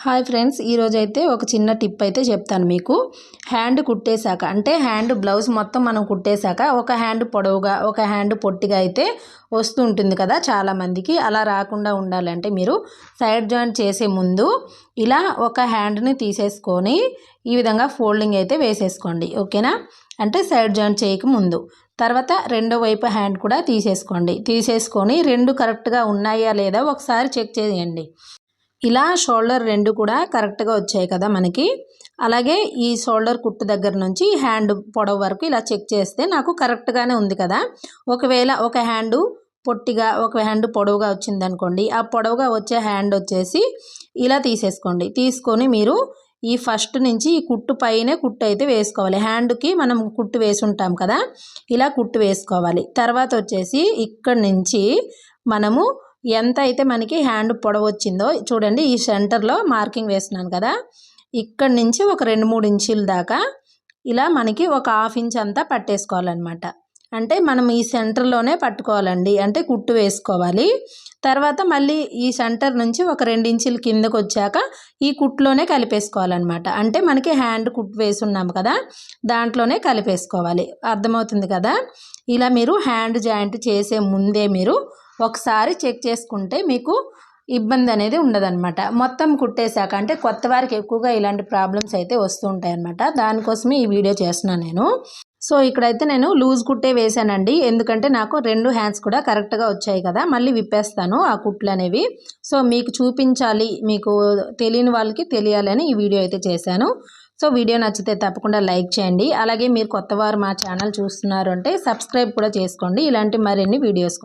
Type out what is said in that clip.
Hi friends, ఈరోజైతే ఒక చిన్న టిప్ అయితే చెప్తాను మీకు. హ్యాండ్ కుట్టేశాక అంటే హ్యాండ్ బ్లౌజ్ మొత్తం మనం కుట్టేశాక ఒక హ్యాండ్ పొడవుగా ఒక హ్యాండ్ పొట్టిగా అయితే వస్తూ ఉంటుంది కదా చాలామందికి. అలా రాకుండా ఉండాలంటే మీరు సైడ్ జాయింట్ చేసే ముందు ఇలా ఒక హ్యాండ్ని తీసేసుకొని ఈ విధంగా ఫోల్డింగ్ అయితే వేసేసుకోండి, ఓకేనా. అంటే సైడ్ జాయింట్ చేయక ముందు. తర్వాత రెండో వైపు హ్యాండ్ కూడా తీసేసుకొని రెండు కరెక్ట్గా ఉన్నాయా లేదా ఒకసారి చెక్ చేయండి. ఇలా షోల్డర్ రెండు కూడా కరెక్ట్గా వచ్చాయి కదా మనకి. అలాగే ఈ షోల్డర్ కుట్టు దగ్గర నుంచి హ్యాండ్ పొడవు వరకు ఇలా చెక్ చేస్తే నాకు కరెక్ట్గానే ఉంది కదా. ఒకవేళ ఒక హ్యాండ్ పొట్టిగా ఒక హ్యాండ్ పొడవుగా వచ్చిందనుకోండి, ఆ పొడవుగా వచ్చే హ్యాండ్ వచ్చేసి ఇలా తీసేసుకోండి. తీసుకొని మీరు ఈ ఫస్ట్ నుంచి ఈ కుట్టు పైనే కుట్టు అయితే వేసుకోవాలి. హ్యాండ్కి మనం కుట్టు వేసి ఉంటాం కదా, ఇలా కుట్టు వేసుకోవాలి. తర్వాత వచ్చేసి ఇక్కడి నుంచి మనము ఎంత అయితే మనకి హ్యాండ్ పొడవు వచ్చిందో చూడండి, ఈ సెంటర్లో మార్కింగ్ వేస్తున్నాను కదా, ఇక్కడి నుంచి ఒక 2-3 ఇంచుల దాకా ఇలా మనకి ఒక 1/2 ఇంచ్ అంతా పట్టేసుకోవాలన్నమాట. అంటే మనం ఈ సెంటర్లోనే పట్టుకోవాలండి, అంటే కుట్టు వేసుకోవాలి. తర్వాత మళ్ళీ ఈ సెంటర్ నుంచి ఒక 2 ఇంచుల కిందకు వచ్చాక ఈ కుట్టులోనే కలిపేసుకోవాలన్నమాట. అంటే మనకి హ్యాండ్ కుట్టు వేసి ఉన్నాము కదా, దాంట్లోనే కలిపేసుకోవాలి. అర్థమవుతుంది కదా. ఇలా మీరు హ్యాండ్ జాయింట్ చేసే ముందే మీరు ఒకసారి చెక్ చేసుకుంటే మీకు ఇబ్బంది అనేది ఉండదన్నమాట. మొత్తం కుట్టేశాక అంటే కొత్త వారికి ఎక్కువగా ఇలాంటి ప్రాబ్లమ్స్ అయితే వస్తూ ఉంటాయన్నమాట. దానికోసమే ఈ వీడియో చేస్తున్నాను నేను. సో ఇక్కడైతే నేను లూజ్ కుట్టే వేసానండి, ఎందుకంటే నాకు 2 హ్యాండ్స్ కూడా కరెక్ట్గా వచ్చాయి కదా. మళ్ళీ విప్పేస్తాను ఆ కుట్లు అనేవి. సో మీకు చూపించాలి, మీకు తెలియని వాళ్ళకి తెలియాలని ఈ వీడియో అయితే చేశాను. సో వీడియో నచ్చితే తప్పకుండా లైక్ చేయండి. అలాగే మీరు కొత్తవారు మా ఛానల్ చూస్తున్నారు అంటే సబ్స్క్రైబ్ కూడా చేసుకోండి, ఇలాంటి మరిన్ని వీడియోస్.